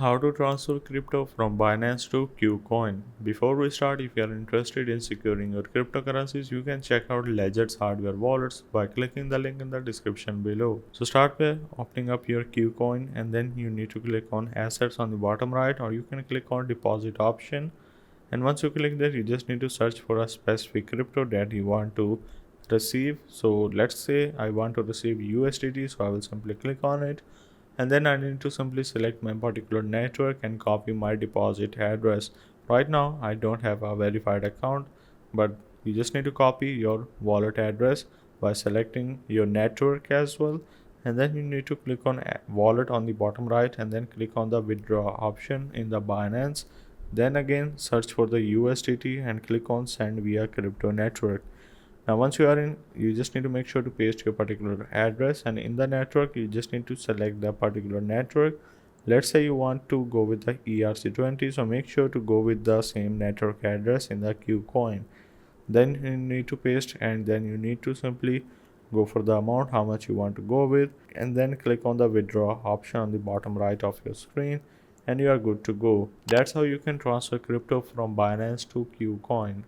How to transfer crypto from Binance to Kucoin. Before we start, if you are interested in securing your cryptocurrencies, you can check out Ledger's hardware wallets by clicking the link in the description below. So start by opening up your Kucoin and then you need to click on assets on the bottom right, or you can click on deposit option. And once you click that, you just need to search for a specific crypto that you want to receive. So let's say I want to receive USDT, so I will simply click on it, and then I need to simply select my particular network and copy my deposit address. Right now I don't have a verified account, but you just need to copy your wallet address by selecting your network as well, and then you need to click on wallet on the bottom right and then click on the withdraw option in the Binance. Then again search for the USDT and click on send via crypto network. Now once you are in, you just need to make sure to paste your particular address, and in the network you just need to select the particular network. Let's say you want to go with the ERC20, so make sure to go with the same network address in the Qcoin. Then you need to paste, and then you need to simply go for the amount how much you want to go with, and then click on the withdraw option on the bottom right of your screen, and you are good to go. That's how you can transfer crypto from Binance to Qcoin.